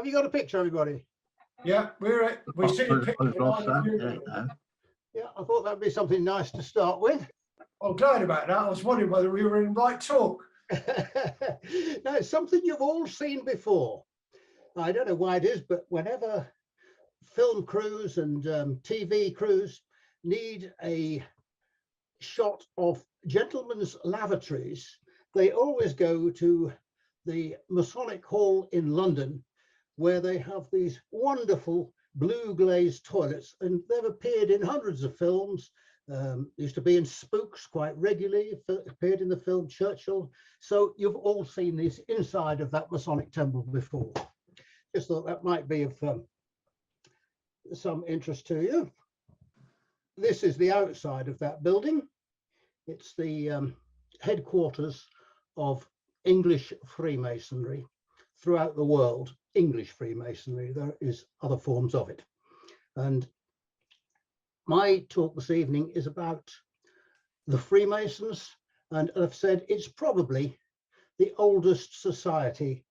Have you got a picture, everybody? Yeah, we're seeing a picture. Yeah, I thought that'd be something nice to start with. I'm glad about that. I was wondering whether we were in right talk. No, it's something you've all seen before. I don't know why it is, but whenever film crews and TV crews need a shot of gentlemen's lavatories, they always go to the Masonic Hall in London, where they have these wonderful blue glazed toilets, and they've appeared in hundreds of films. Used to be in Spooks quite regularly, appeared in the film Churchill. So you've all seen this inside of that Masonic temple before. Just thought that might be of some interest to you. This is the outside of that building. It's the headquarters of English Freemasonry throughout the world. English Freemasonry, there is other forms of it. And my talk this evening is about the Freemasons, and I've said it's probably the oldest society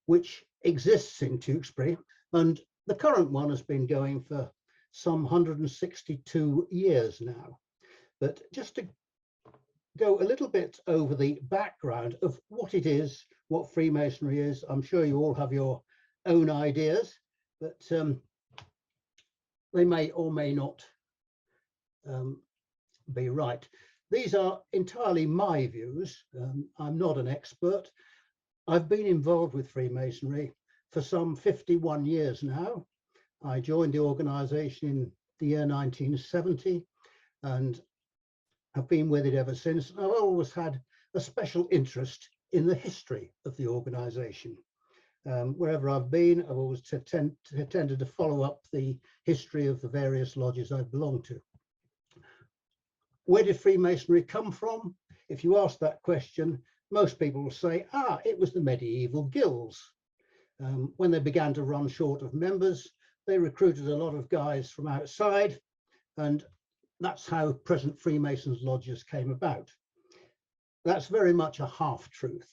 which exists in Tewkesbury, and the current one has been going for some 162 years now. But just to go a little bit over the background of what it is, what Freemasonry is, I'm sure you all have your own ideas, but they may or may not be right. These are entirely my views. I'm not an expert. I've been involved with Freemasonry for some 51 years now. I joined the organization in the year 1970 and have been with it ever since. I've always had a special interest in the history of the organization. Wherever I've been, I've always tended to follow up the history of the various lodges I belong to. Where did Freemasonry come from? If you ask that question, most people will say, it was the medieval guilds. When they began to run short of members, they recruited a lot of guys from outside, and that's how present Freemasons lodges came about. That's very much a half-truth.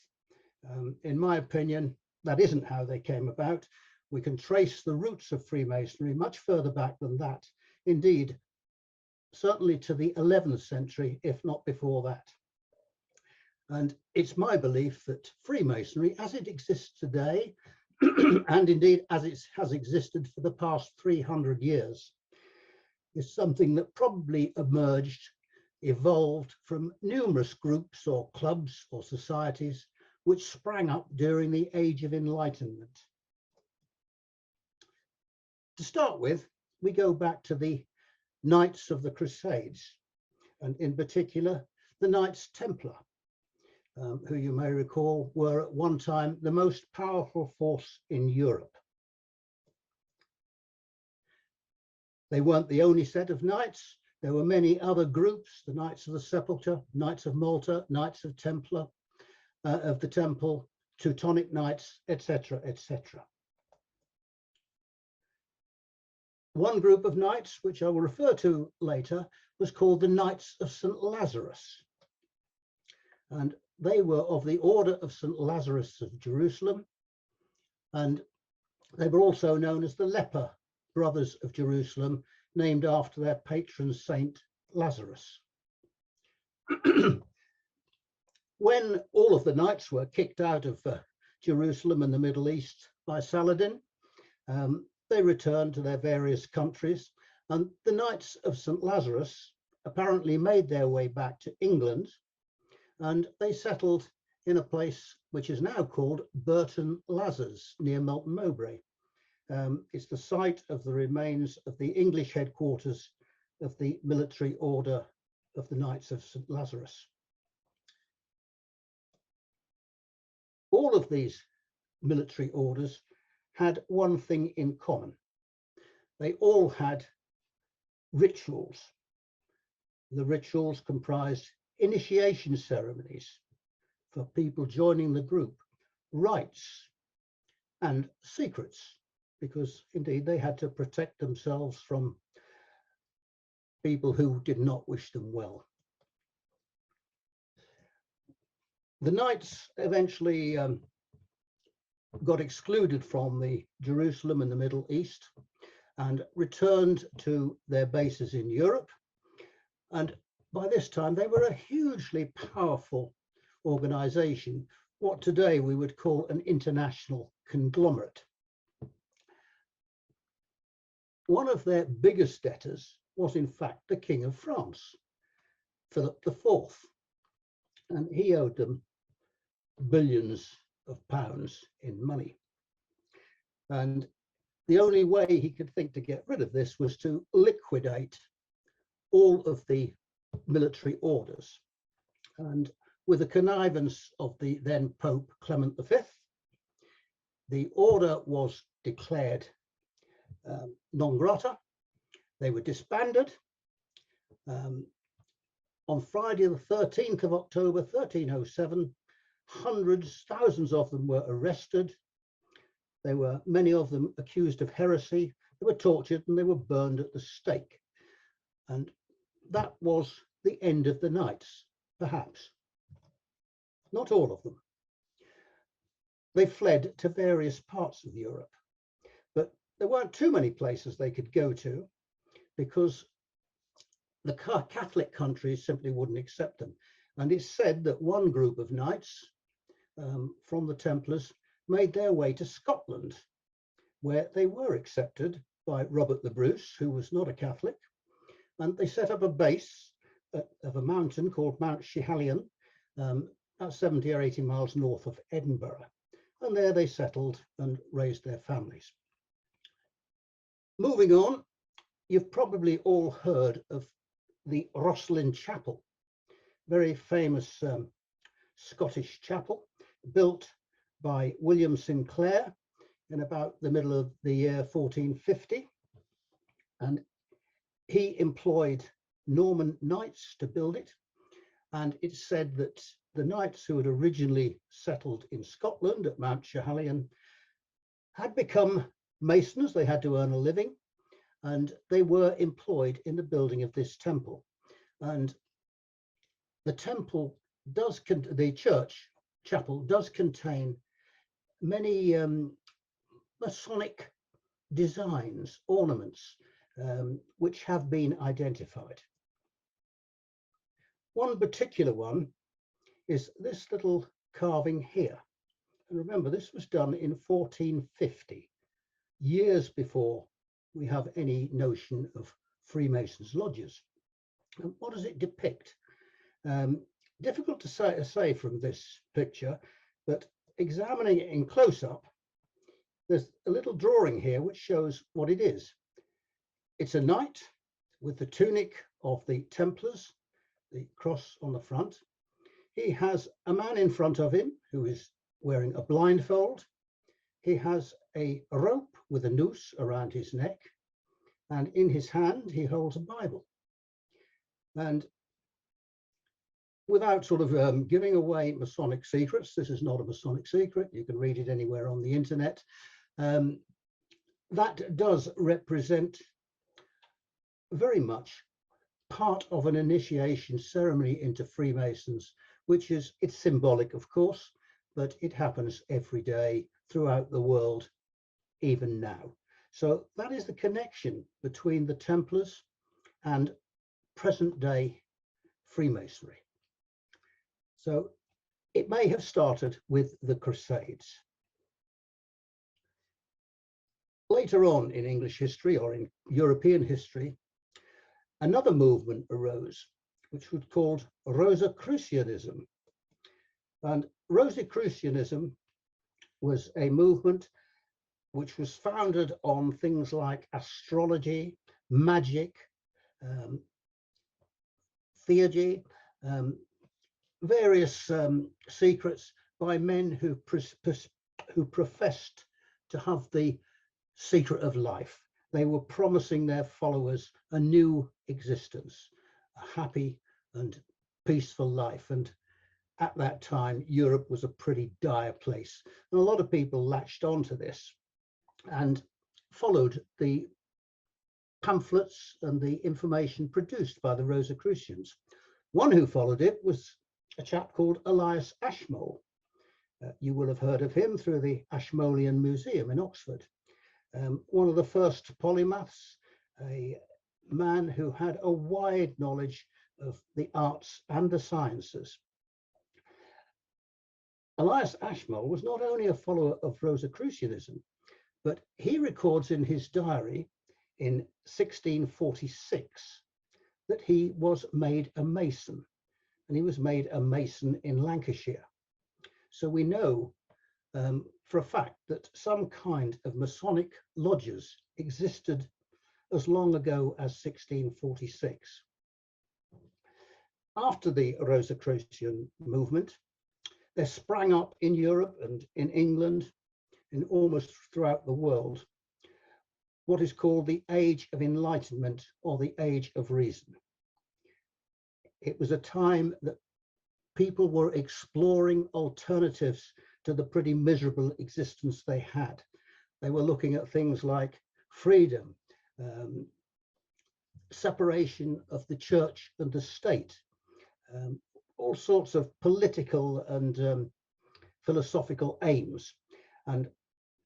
In my opinion, that isn't how they came about. We can trace the roots of Freemasonry much further back than that. Indeed, certainly to the 11th century, if not before that. And it's my belief that Freemasonry, as it exists today, and indeed as it has existed for the past 300 years, is something that probably evolved from numerous groups or clubs or societies which sprang up during the Age of Enlightenment. To start with, we go back to the Knights of the Crusades, and in particular, the Knights Templar, who you may recall were at one time the most powerful force in Europe. They weren't the only set of knights. There were many other groups, the Knights of the Sepulchre, Knights of Malta, Knights of Templar, of the Temple, Teutonic Knights, etc., etc. One group of knights, which I will refer to later, was called the Knights of St. Lazarus. And they were of the Order of St. Lazarus of Jerusalem. And they were also known as the Leper Brothers of Jerusalem, named after their patron saint, Lazarus. When all of the knights were kicked out of Jerusalem and the Middle East by Saladin, they returned to their various countries, and the Knights of St. Lazarus apparently made their way back to England, and they settled in a place which is now called Burton Lazars near Melton Mowbray. It's the site of the remains of the English headquarters of the military order of the Knights of St. Lazarus. All of these military orders had one thing in common. They all had rituals. The rituals comprised initiation ceremonies for people joining the group, rites, and secrets, because indeed they had to protect themselves from people who did not wish them well. The knights eventually got excluded from the Jerusalem and the Middle East and returned to their bases in Europe. And by this time, they were a hugely powerful organization, what today we would call an international conglomerate. One of their biggest debtors was, in fact, the King of France, Philip IV, and he owed them billions of pounds in money. And the only way he could think to get rid of this was to liquidate all of the military orders. And with the connivance of the then Pope Clement V, the order was declared non grata. They were disbanded. On Friday, the 13th of October, 1307, thousands of them were arrested. They were, many of them, accused of heresy. They were tortured and they were burned at the stake. And that was the end of the knights, perhaps. Not all of them. They fled to various parts of Europe, but there weren't too many places they could go to because the Catholic countries simply wouldn't accept them. And it's said that one group of knights from the Templars made their way to Scotland, where they were accepted by Robert the Bruce, who was not a Catholic, and they set up a base of a mountain called Mount Schiehallion, about 70 or 80 miles north of Edinburgh. And there they settled and raised their families. Moving on, you've probably all heard of the Rosslyn Chapel, very famous Scottish chapel, built by William Sinclair in about the middle of the year 1450. And he employed Norman knights to build it. And it's said that the knights who had originally settled in Scotland at Mount Schiehallion had become masons. They had to earn a living, and they were employed in the building of this temple. And the temple does, the church chapel does contain many Masonic designs, ornaments, which have been identified. One particular one is this little carving here. And remember, this was done in 1450, years before we have any notion of Freemasons lodges. And what does it depict? Difficult to say from this picture, but examining it in close-up, there's a little drawing here which shows what it is. It's a knight with the tunic of the Templars, the cross on the front. He has a man in front of him who is wearing a blindfold. He has a rope with a noose around his neck, and in his hand he holds a Bible. And without sort of giving away Masonic secrets, this is not a Masonic secret, you can read it anywhere on the internet, that does represent very much part of an initiation ceremony into Freemasons, which is, it's symbolic, of course, but it happens every day throughout the world, even now. So that is the connection between the Templars and present day Freemasonry. So it may have started with the Crusades. Later on in English history or in European history, another movement arose, which was called Rosicrucianism. And Rosicrucianism was a movement which was founded on things like astrology, magic, theurgy, various secrets by men who professed to have the secret of life. They were promising their followers a new existence, a happy and peaceful life. And at that time, Europe was a pretty dire place. And a lot of people latched onto this and followed the pamphlets and the information produced by the Rosicrucians. One who followed it was a chap called Elias Ashmole. You will have heard of him through the Ashmolean Museum in Oxford. One of the first polymaths, a man who had a wide knowledge of the arts and the sciences. Elias Ashmole was not only a follower of Rosicrucianism, but he records in his diary in 1646 that he was made a mason, and he was made a mason in Lancashire. So we know for a fact that some kind of Masonic lodges existed as long ago as 1646. After the Rosicrucian movement, there sprang up in Europe and in England, and almost throughout the world, what is called the Age of Enlightenment or the Age of Reason. It was a time that people were exploring alternatives to the pretty miserable existence they had. They were looking at things like freedom, separation of the church and the state, all sorts of political and philosophical aims. And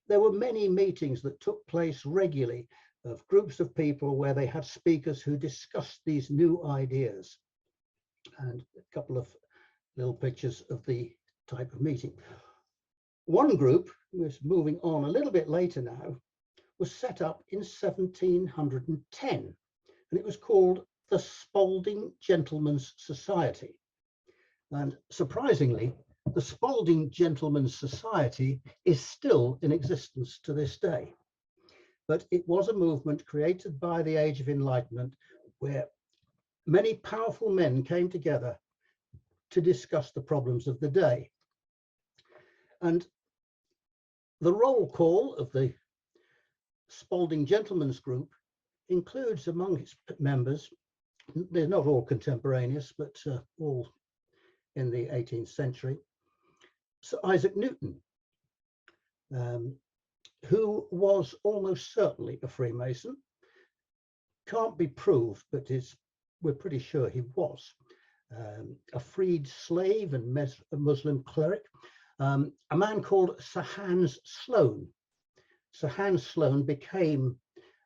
there were many meetings that took place regularly of groups of people where they had speakers who discussed these new ideas. And a couple of little pictures of the type of meeting. One group, was moving on a little bit later now, was set up in 1710, and it was called the Spalding Gentlemen's Society. And surprisingly, the Spalding Gentlemen's Society is still in existence to this day. But it was a movement created by the Age of Enlightenment where many powerful men came together to discuss the problems of the day. And the roll call of the Spalding Gentlemen's Group includes among its members, they're not all contemporaneous, but all in the 18th century, Sir Isaac Newton, who was almost certainly a Freemason. Can't be proved, but we're pretty sure he was. A freed slave and a Muslim cleric, a man called Sir Hans Sloane. Sir Hans Sloane became,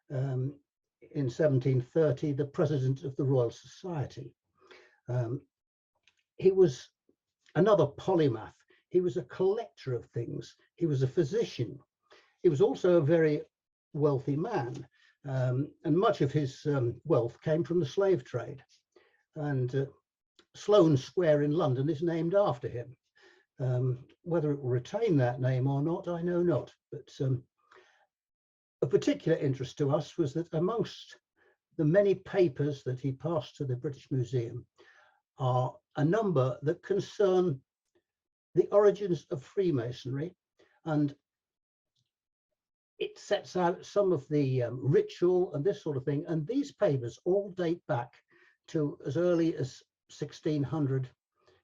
in 1730, the president of the Royal Society. He was another polymath. He was a collector of things. He was a physician. He was also a very wealthy man, and much of his wealth came from the slave trade. And Sloane Square in London is named after him. Whether it will retain that name or not, I know not. But a particular interest to us was that amongst the many papers that he passed to the British Museum are a number that concern the origins of Freemasonry, and it sets out some of the ritual and this sort of thing. And these papers all date back to as early as 1600,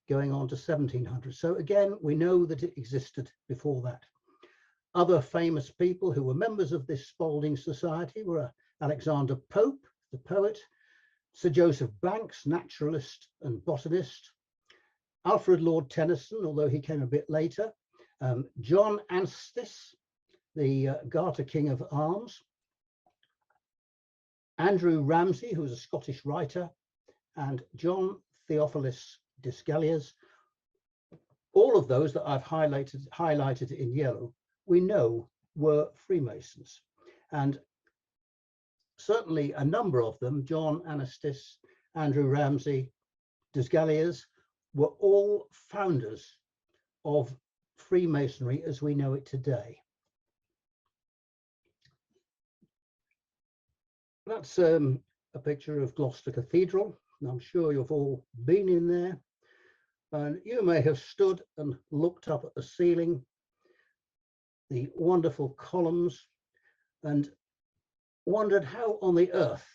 going on to 1700. So again, we know that it existed before that. Other famous people who were members of this Spalding Society were Alexander Pope, the poet, Sir Joseph Banks, naturalist and botanist, Alfred Lord Tennyson, although he came a bit later, John Anstice, the Garter King of Arms, Andrew Ramsay, who was a Scottish writer, and John Theophilus Disgalias. All of those that I've highlighted in yellow, we know were Freemasons. And certainly a number of them, John Anstice, Andrew Ramsay, Disgalias, were all founders of Freemasonry as we know it today. That's a picture of Gloucester Cathedral. I'm sure you've all been in there. And you may have stood and looked up at the ceiling, the wonderful columns, and wondered how on the earth,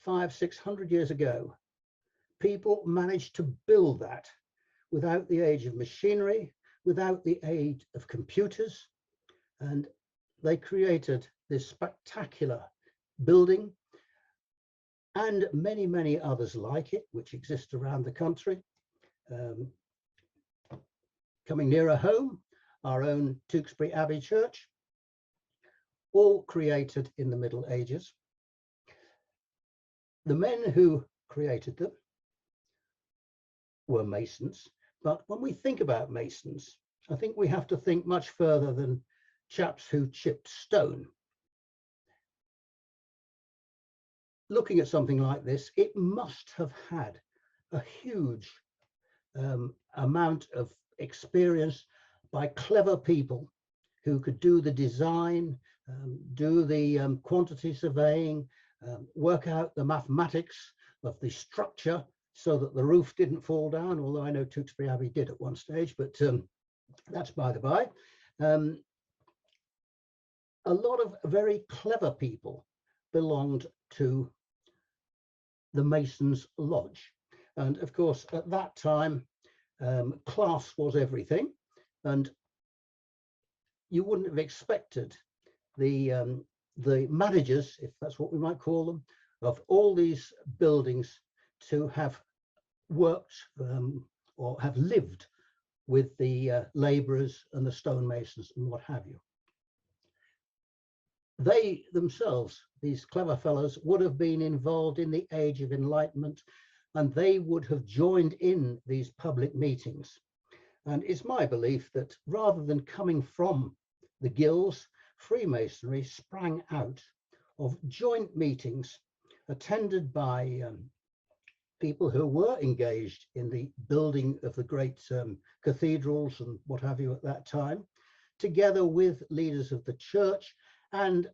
500-600 years ago, people managed to build that without the age of machinery, without the aid of computers. And they created this spectacular building and many, many others like it, which exist around the country. Coming nearer home, our own Tewkesbury Abbey Church, all created in the Middle Ages. The men who created them were Masons, but when we think about Masons, I think we have to think much further than chaps who chipped stone. Looking at something like this, it must have had a huge amount of experience by clever people who could do the design, do the quantity surveying, work out the mathematics of the structure so that the roof didn't fall down, although I know Tewkesbury Abbey did at one stage, but that's by the by. A lot of very clever people belonged to the Masons' Lodge. And of course, at that time, class was everything. And you wouldn't have expected the managers, if that's what we might call them, of all these buildings to have worked or have lived with the labourers and the stonemasons and what have you. They themselves, these clever fellows, would have been involved in the Age of Enlightenment, and they would have joined in these public meetings. And it's my belief that rather than coming from the guilds, Freemasonry sprang out of joint meetings attended by people who were engaged in the building of the great cathedrals and what have you at that time, together with leaders of the church and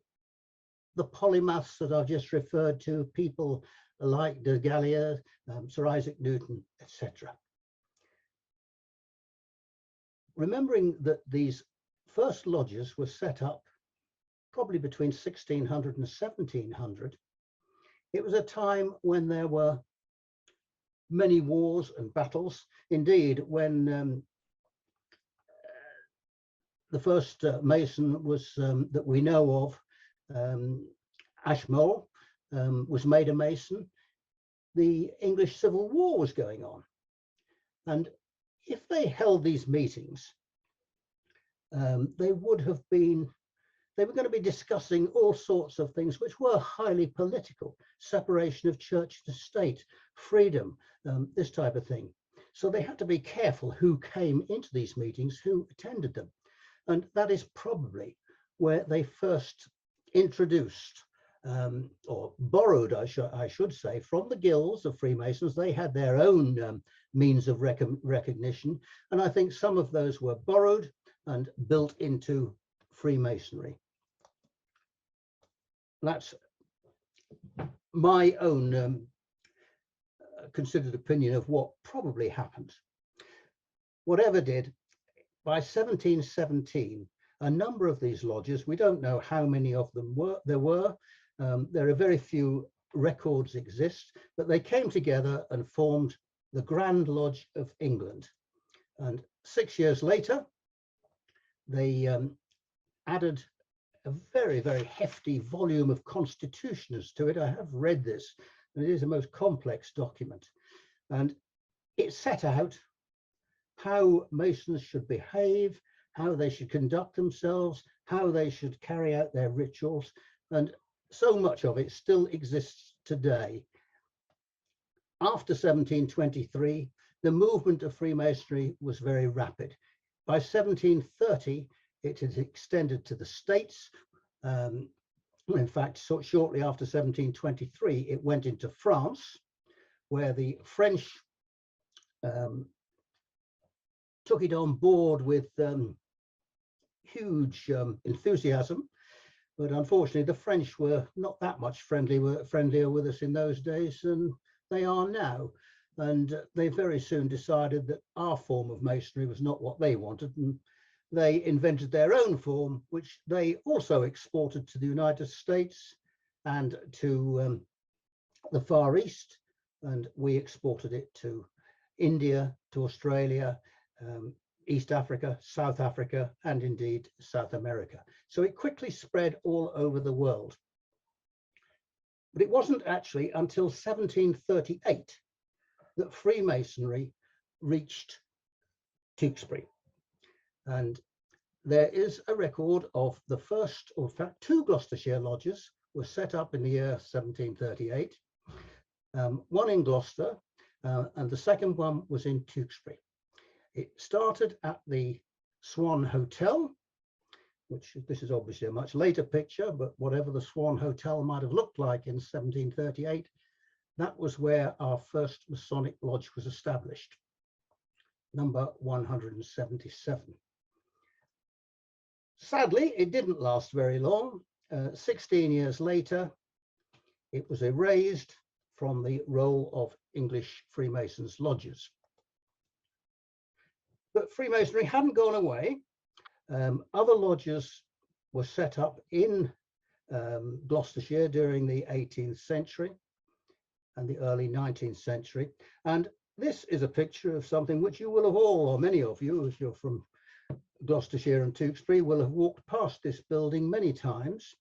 the polymaths that I've just referred to, people like de Gallia, Sir Isaac Newton, etc. Remembering that these first lodges were set up probably between 1600 and 1700, it was a time when there were many wars and battles. Indeed, when the first Mason was that we know of, Ashmole, was made a Mason, the English Civil War was going on. And if they held these meetings, they were going to be discussing all sorts of things which were highly political: separation of church and state, freedom, this type of thing. So they had to be careful who came into these meetings, who attended them. And that is probably where they first introduced or borrowed, I should say, from the guilds of Freemasons. They had their own means of recognition. And I think some of those were borrowed and built into Freemasonry. That's my own considered opinion of what probably happened. Whatever did, by 1717, a number of these lodges, we don't know how many of them there were. There are very few records exist, but they came together and formed the Grand Lodge of England. And 6 years later, they added a very, very hefty volume of constitutions to it. I have read this, and it is a most complex document. And it set out how Masons should behave, how they should conduct themselves, how they should carry out their rituals. And so much of it still exists today. After 1723, the movement of Freemasonry was very rapid. By 1730, it had extended to the States. In fact, shortly after 1723, it went into France, where the French took it on board with huge enthusiasm. But unfortunately, the French were not that much friendlier with us in those days than they are now. And they very soon decided that our form of Masonry was not what they wanted. And they invented their own form, which they also exported to the United States and to the Far East. And we exported it to India, to Australia, East Africa, South Africa, and indeed South America. So it quickly spread all over the world. But it wasn't actually until 1738 that Freemasonry reached Tewkesbury. And there is a record of the first, or in fact, two Gloucestershire lodges were set up in the year 1738, one in Gloucester, and the second one was in Tewkesbury. It started at the Swan Hotel, which this is obviously a much later picture, but whatever the Swan Hotel might have looked like in 1738, that was where our first Masonic lodge was established, number 177. Sadly, it didn't last very long. 16 years later, it was erased from the roll of English Freemasons lodges. But Freemasonry hadn't gone away. Other lodges were set up in Gloucestershire during the 18th century and the early 19th century. And this is a picture of something which you will have all, or many of you, if you're from Gloucestershire and Tewkesbury, will have walked past this building many times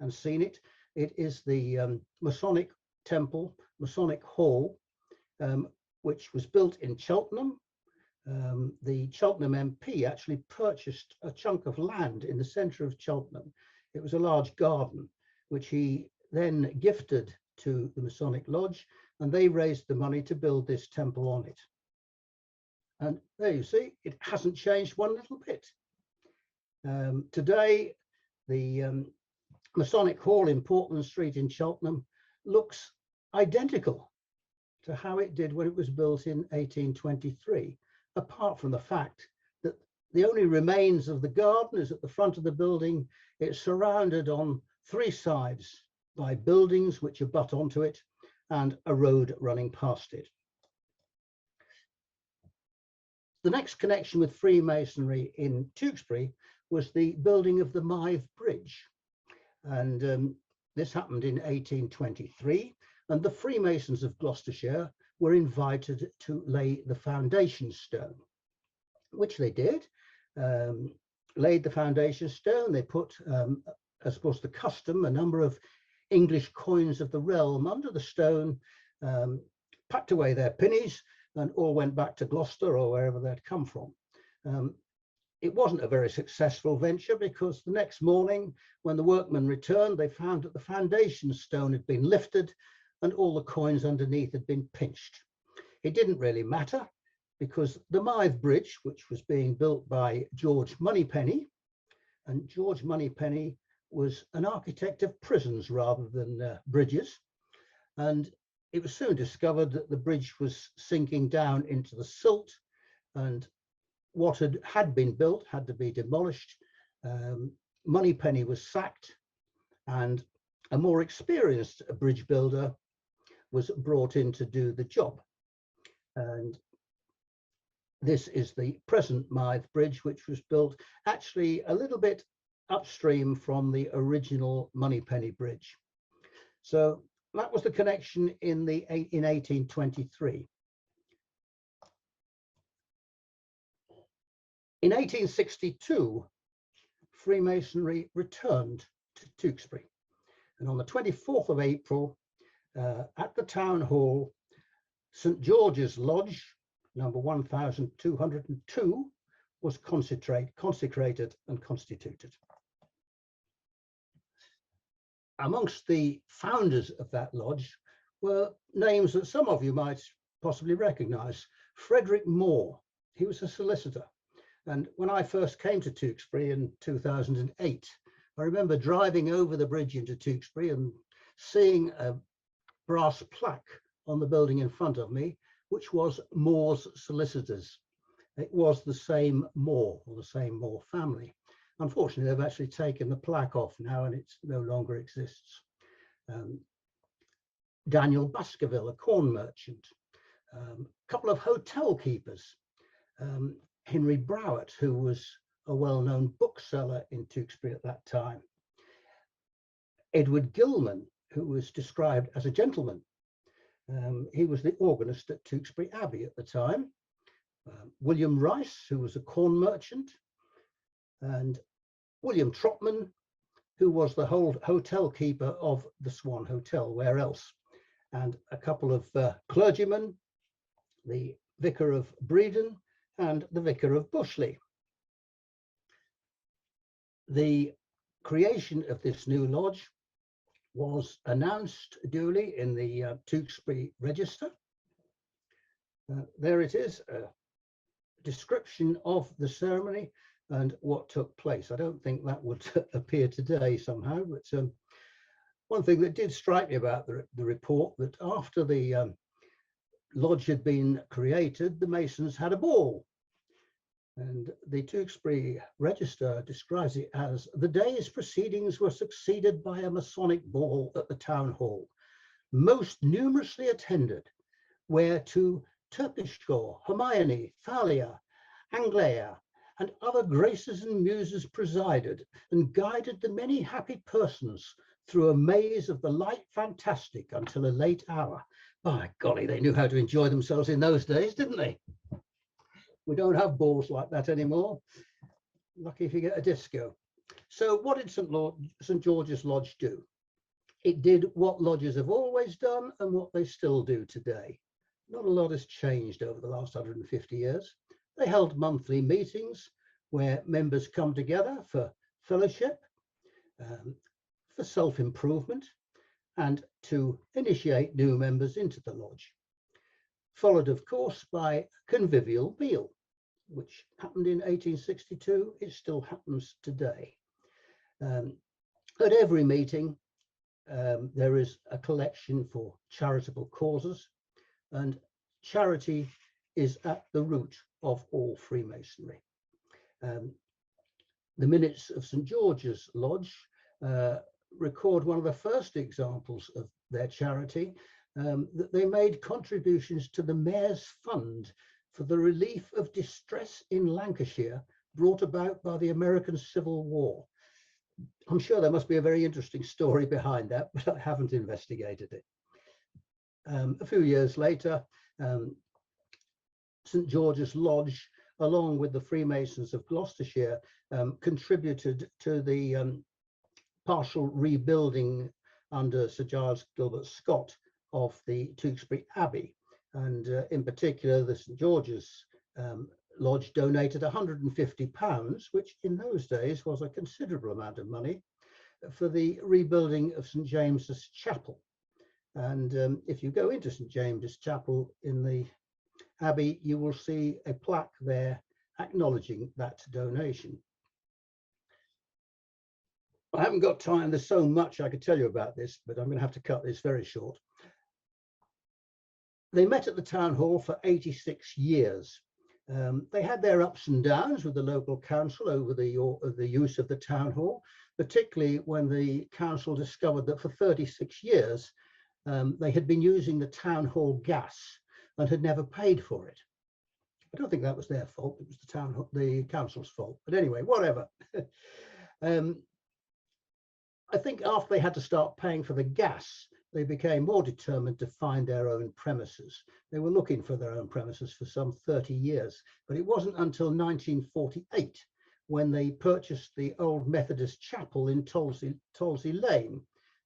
and seen it. It is the Masonic Temple, Masonic Hall, which was built in Cheltenham. The Cheltenham MP actually purchased a chunk of land in the centre of Cheltenham. It was a large garden, which he then gifted to the Masonic Lodge, and they raised the money to build this temple on it. And there you see, it hasn't changed one little bit. Today, the Masonic Hall in Portland Street in Cheltenham looks identical to how it did when it was built in 1823, apart from the fact that the only remains of the garden is at the front of the building. It's surrounded on three sides by buildings which abut onto it and a road running past it. The next connection with Freemasonry in Tewkesbury was the building of the Mythe Bridge. And this happened in 1823. And the Freemasons of Gloucestershire were invited to lay the foundation stone, which they did, laid the foundation stone. They put, as was the custom, a number of English coins of the realm under the stone, packed away their pennies, and all went back to Gloucester or wherever they'd come from. It wasn't a very successful venture, because the next morning when the workmen returned, they found that the foundation stone had been lifted and all the coins underneath had been pinched. It didn't really matter, because the Mythe Bridge, which was being built by George Moneypenny, and George Moneypenny was an architect of prisons rather than bridges, and it was soon discovered that the bridge was sinking down into the silt, and what had been built had to be demolished. Moneypenny was sacked, and a more experienced bridge builder was brought in to do the job. And this is the present Mythe Bridge, which was built actually a little bit upstream from the original Moneypenny Bridge. So that was the connection in 1823. In 1862, Freemasonry returned to Tewkesbury. And on the 24th of April, at the town hall, St. George's Lodge, number 1202, was consecrated and constituted. Amongst the founders of that lodge were names that some of you might possibly recognize. Frederick Moore, he was a solicitor. And when I first came to Tewkesbury in 2008, I remember driving over the bridge into Tewkesbury and seeing a brass plaque on the building in front of me, which was Moore's Solicitors. It was the same Moore, or the same Moore family. Unfortunately, they've actually taken the plaque off now and it no longer exists. Daniel Baskerville, a corn merchant, a couple of hotel keepers, Henry Browett, who was a well-known bookseller in Tewkesbury at that time, Edward Gilman, who was described as a gentleman. He was the organist at Tewkesbury Abbey at the time. William Rice, who was a corn merchant, and William Trotman, who was the whole hotel keeper of the Swan Hotel, where else, and a couple of clergymen, the Vicar of Bredon and the Vicar of Bushley. The creation of this new lodge was announced duly in the Tewkesbury Register. There it is, a description of the ceremony and what took place. I don't think that would appear today somehow, but one thing that did strike me about the report, that after the lodge had been created, the Masons had a ball. And the Tewkesbury Register describes it as, the day's proceedings were succeeded by a Masonic ball at the town hall, most numerously attended, whereto Tewkesbury, Hermione, Thalia, Anglia, and other graces and muses presided, and guided the many happy persons through a maze of the light fantastic until a late hour. By golly, they knew how to enjoy themselves in those days, didn't they? We don't have balls like that anymore. Lucky if you get a disco. So what did St. George's Lodge do? It did what lodges have always done and what they still do today. Not a lot has changed over the last 150 years. They held monthly meetings where members come together for fellowship, for self-improvement, and to initiate new members into the lodge. Followed, of course, by a convivial meal, which happened in 1862. It still happens today. At every meeting, there is a collection for charitable causes, and charity is at the root of all Freemasonry. The minutes of St. George's Lodge record one of the first examples of their charity, that they made contributions to the Mayor's Fund for the relief of distress in Lancashire brought about by the American Civil War. I'm sure there must be a very interesting story behind that, but I haven't investigated it. A few years later, St. George's Lodge, along with the Freemasons of Gloucestershire, contributed to the partial rebuilding under Sir Giles Gilbert Scott of the Tewkesbury Abbey. And in particular, the St. George's Lodge donated £150, which in those days was a considerable amount of money, for the rebuilding of St. James's Chapel. And if you go into St. James's Chapel in the Abbey, you will see a plaque there acknowledging that donation. I haven't got time, there's so much I could tell you about this, but I'm going to have to cut this very short. They met at the town hall for 86 years. They had their ups and downs with the local council over the use of the town hall, particularly when the council discovered that for 36 years they had been using the town hall gas and had never paid for it. I don't think that was their fault, it was the council's fault, but anyway, whatever. I think after they had to start paying for the gas, they became more determined to find their own premises. They were looking for their own premises for some 30 years, but it wasn't until 1948 when they purchased the old Methodist chapel in Tolsey Lane,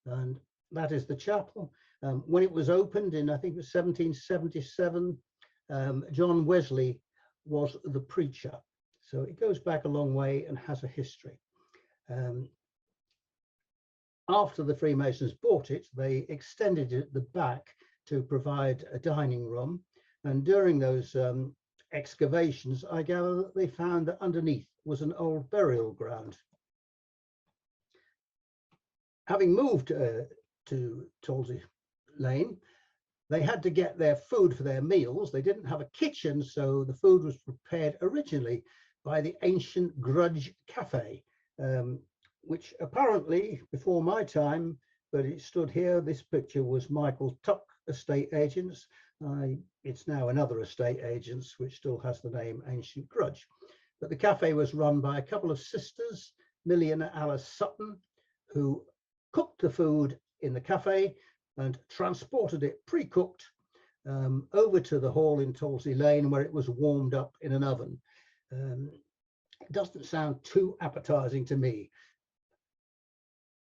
and that is the chapel. When it was opened in, I think it was 1777, John Wesley was the preacher. So it goes back a long way and has a history. After the Freemasons bought it, they extended it at the back to provide a dining room. And during those excavations, I gather that they found that underneath was an old burial ground. Having moved to Tolsey Lane, they had to get their food for their meals. They didn't have a kitchen, so the food was prepared originally by the ancient Grudge Cafe, which apparently before my time, but it stood here, this picture was Michael Tuck Estate Agents. It's now another estate agents, which still has the name Ancient Grudge. But the cafe was run by a couple of sisters, Millie and Alice Sutton, who cooked the food in the cafe and transported it pre-cooked over to the hall in Tolsey Lane, where it was warmed up in an oven. It doesn't sound too appetizing to me.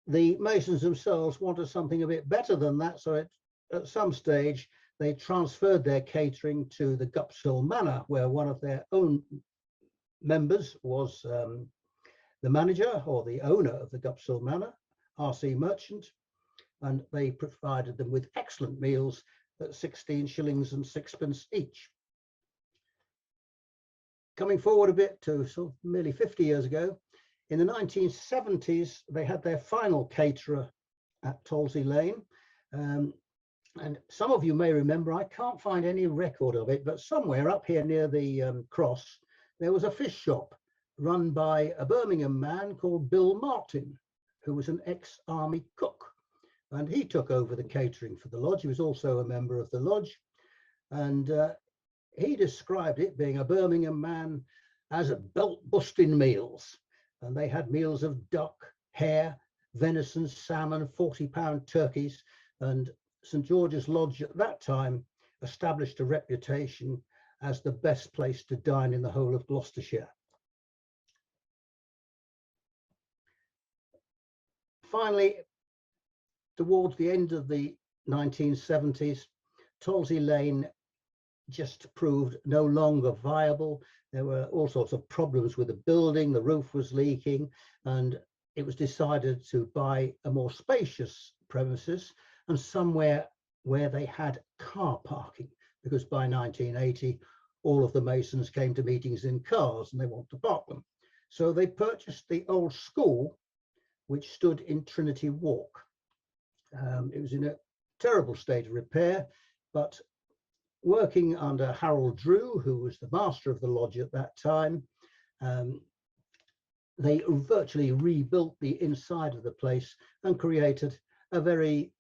The Masons themselves wanted something a bit better than that, so at some stage they transferred their catering to the Gupshill Manor, where one of their own members was the manager or the owner of the Gupsall Manor, R.C. Merchant, and they provided them with excellent meals at 16 shillings and sixpence each. Coming forward a bit to sort of nearly 50 years ago, in the 1970s, they had their final caterer at Tolsey Lane. And some of you may remember, I can't find any record of it, but somewhere up here near the cross, there was a fish shop run by a Birmingham man called Bill Martin, who was an ex-army cook. And he took over the catering for the lodge. He was also a member of the lodge. And he described it, being a Birmingham man, as a belt-busting meals. And they had meals of duck, hare, venison, salmon, 40-pound turkeys. And St. George's Lodge at that time established a reputation as the best place to dine in the whole of Gloucestershire. Finally, towards the end of the 1970s, Tolsey Lane just proved no longer viable. There were all sorts of problems with the building, the roof was leaking, and it was decided to buy a more spacious premises and somewhere where they had car parking, because by 1980, all of the Masons came to meetings in cars and they wanted to park them. So they purchased the old school, which stood in Trinity Walk. It was in a terrible state of repair, but working under Harold Drew, who was the master of the lodge at that time, they virtually rebuilt the inside of the place and created a very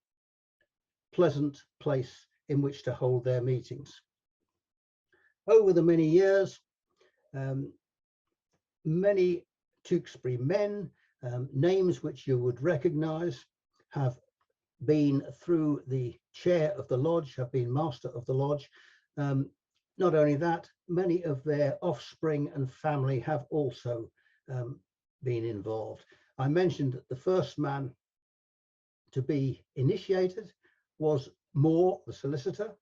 pleasant place in which to hold their meetings. Over the many years, many Tewkesbury men, names which you would recognize, have been through the chair of the lodge, have been master of the lodge. Not only that, many of their offspring and family have also been involved. I mentioned that the first man to be initiated was Moore, the solicitor,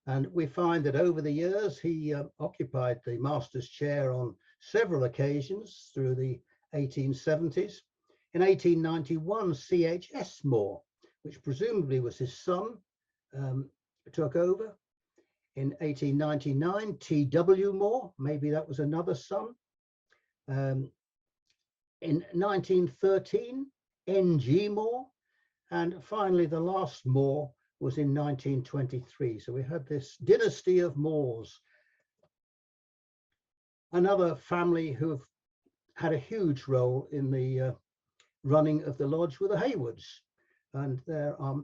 and we find that over the years he occupied the master's chair on several occasions through the 1870s. In 1891, THS Moore, which presumably was his son, took over. In 1899, T.W. Moore, maybe that was another son. In 1913, N.G. Moore, and finally the last Moore was in 1923. So we had this dynasty of Moores. Another family who have had a huge role in the running of the lodge were the Haywoods. And there are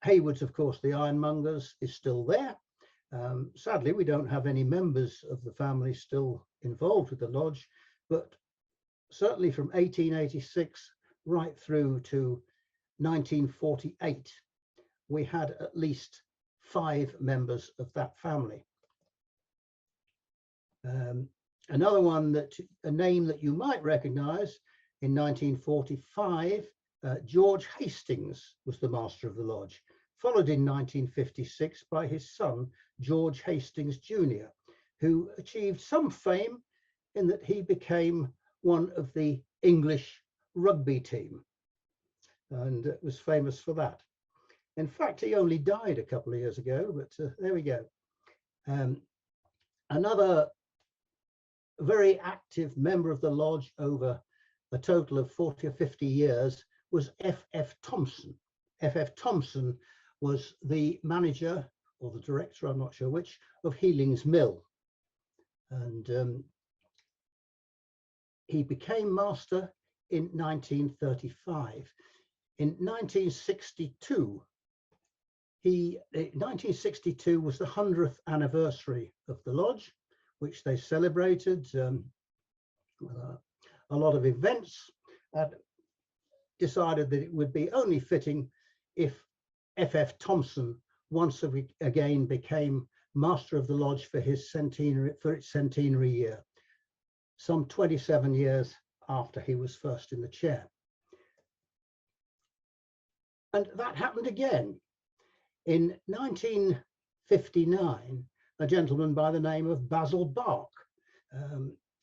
Haywoods, of course, the ironmongers, is still there. Sadly, we don't have any members of the family still involved with the lodge, but certainly from 1886 right through to 1948, we had at least 5 members of that family. Another one, a name that you might recognize, in 1945, George Hastings was the master of the lodge, followed in 1956 by his son, George Hastings Jr., who achieved some fame in that he became one of the English rugby team and was famous for that. In fact, he only died a couple of years ago, but there we go. Another very active member of the lodge over a total of 40 or 50 years was F.F. Thompson. F.F. Thompson was the manager or the director, I'm not sure which, of Healing's Mill. And he became master in 1935. In 1962, 1962 was the 100th anniversary of the lodge, which they celebrated with a lot of events, and decided that it would be only fitting if F.F. Thompson once again became master of the lodge for its centenary year, some 27 years after he was first in the chair. And that happened again. In 1959, a gentleman by the name of Basil Bark,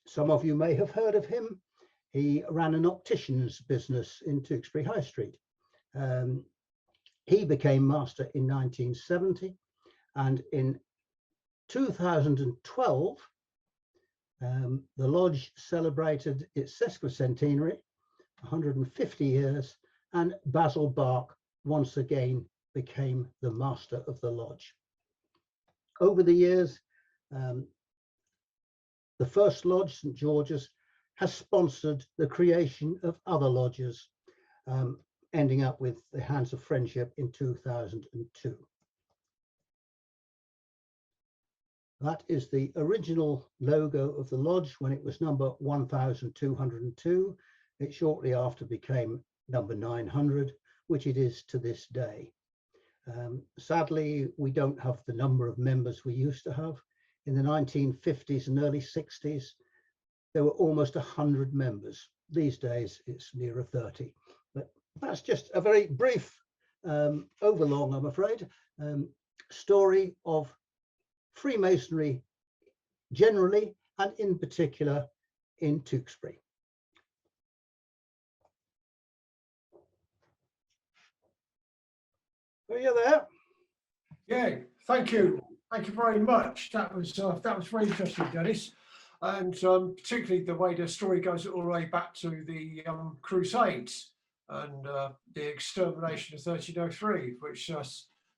some of you may have heard of him. he ran an optician's business in Tewkesbury High Street. He became master in 1970, and in 2012, the lodge celebrated its sesquicentenary, 150 years, and Basil Bark once again became the master of the lodge. Over the years, the first lodge, St George's, has sponsored the creation of other lodges, ending up with the Hands of Friendship in 2002. That is the original logo of the lodge when it was number 1202. It shortly after became number 900, which it is to this day. Sadly, we don't have the number of members we used to have. In the 1950s and early 60s, there were almost 100 members. These days, it's nearer 30. But that's just a very brief, overlong, I'm afraid, story of Freemasonry generally, and in particular in Tewkesbury. Are you there? Yeah, thank you. Thank you very much. That was very interesting, Dennis. And particularly the way the story goes all the way back to the Crusades and the extermination of 1303, which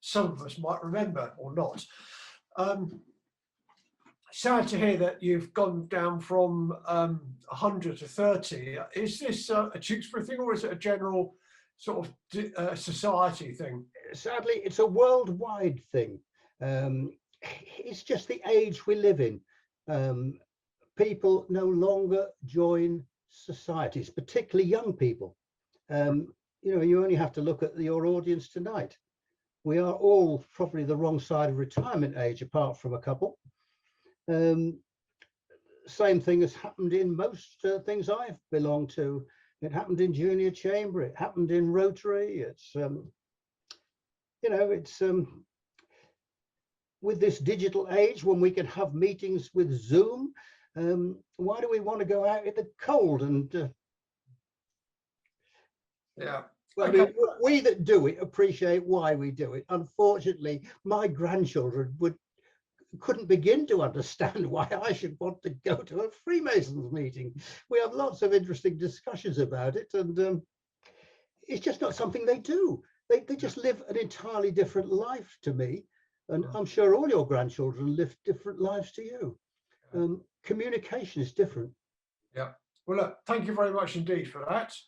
some of us might remember or not. Sad to hear that you've gone down from 100 to 30. Is this a Tewkesbury thing, or is it a general sort of society thing? Sadly, it's a worldwide thing. It's just the age we live in. People no longer join societies, particularly young people. You know, you only have to look at your audience tonight. We are all probably the wrong side of retirement age, apart from a couple. Same thing has happened in most things I've belonged to. It happened in junior chamber. It happened in Rotary. It's, you know, it's with this digital age when we can have meetings with Zoom. Why do we want to go out in the cold? And yeah, well, okay. I mean, we that do it appreciate why we do it. Unfortunately, my grandchildren couldn't begin to understand why I should want to go to a Freemasons meeting. We have lots of interesting discussions about it, and it's just not something they do. They just live an entirely different life to me, and I'm sure all your grandchildren live different lives to you. Communication is different. Yeah. Well, look, thank you very much indeed for that.